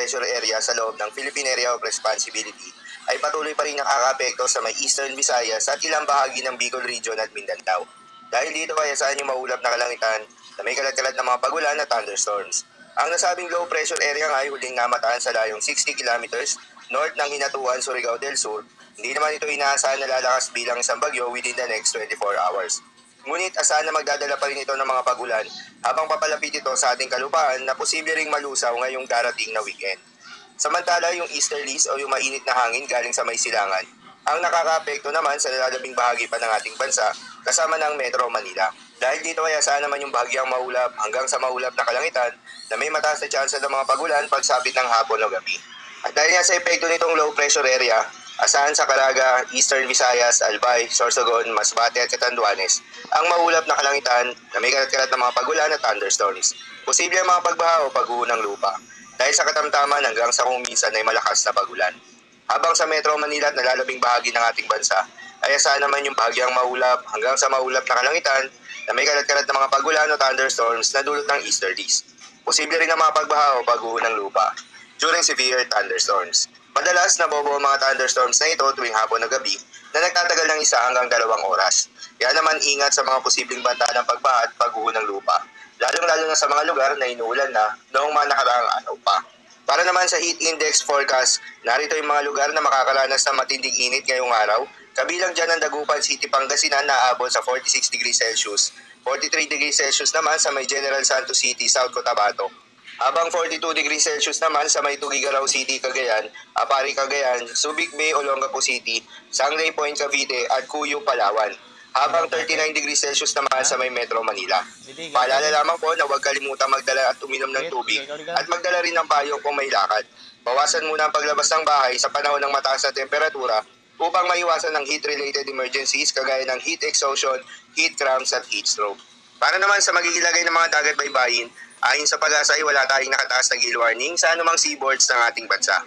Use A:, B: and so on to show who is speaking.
A: pressure area sa loob ng Philippine Area of Responsibility ay patuloy pa rin nakakaapekto sa may Eastern Visayas at ilang bahagi ng Bicol Region at Mindanao. Dahil dito ay asahan yung maulap na kalangitan na may kalat-kalat na mga pagulan at thunderstorms. Ang nasabing low pressure area nga ay huling namataan sa layong 60 kilometers north ng Hinatuan, Surigao del Sur. Hindi naman ito inaasahan na lalakas bilang isang bagyo within the next 24 hours. Ngunit asahan na magdadala pa rin ito ng mga pagulan habang papalapit ito sa ating kalupaan na posible ring malusaw ngayong darating na weekend. Samantala, yung easterlies o yung mainit na hangin galing sa may silangan, ang nakakaapekto naman sa lalabing bahagi pa ng ating bansa kasama ng Metro Manila. Dahil dito ay asahan naman yung bahagyang maulap hanggang sa maulap na kalangitan na may mataas na tsansa ng mga pagulan pagsapit ng hapon o gabi. At dahil nga sa epekto nitong low pressure area, asahan sa Caraga, Eastern Visayas, Albay, Sorsogon, Masbate at Catanduanes ang maulap na kalangitan na may kalat-kalat na mga pagulan at thunderstorms. Posible ang mga pagbaha o pagguho ng lupa dahil sa katamtaman hanggang sa kung minsan ay malakas na pagulan. Habang sa Metro Manila at nalalabing bahagi ng ating bansa ay asahan naman yung bahagyang maulap hanggang sa maulap na kalangitan na may kalat-kalat na mga pagulan o thunderstorms na dulot ng easterlies. Posible rin ang mga pagbaha o pagguho ng lupa during severe thunderstorms. Madalas nabobo ang mga thunderstorms na ito tuwing hapon o gabi na nagtatagal ng 1 hanggang 2 oras. Kaya naman ingat sa mga posibleng banta ng pagbaha at pagguho ng lupa, lalong-lalo na sa mga lugar na inuulan na noong mga nakaraang araw pa. Para naman sa heat index forecast, narito yung mga lugar na makakaranas ng matinding init ngayong araw, kabilang dyan ang Dagupan City, Pangasinan na aabot sa 46 degrees Celsius, 43 degrees Celsius naman sa may General Santos City, South Cotabato. Habang 42 degrees Celsius naman sa may Tugigaraw City, Cagayan, Apari, Cagayan, Subic Bay, Olongapo City, Sangray Point, Cavite at Cuyo, Palawan. Habang 39 degrees Celsius naman sa may Metro Manila. Paalala lamang po na huwag kalimutan magdala at uminom ng tubig at magdala rin ng payong kung may lakad. Bawasan muna ang paglabas ng bahay sa panahon ng mataas na temperatura upang maiwasan ng heat-related emergencies kagaya ng heat exhaustion, heat cramps at heat stroke. Para naman sa magigilagay ng mga dagat baybayin, ayon sa pag-asa ay wala tayong nakataas na gale warning sa anumang seaboards ng ating bansa.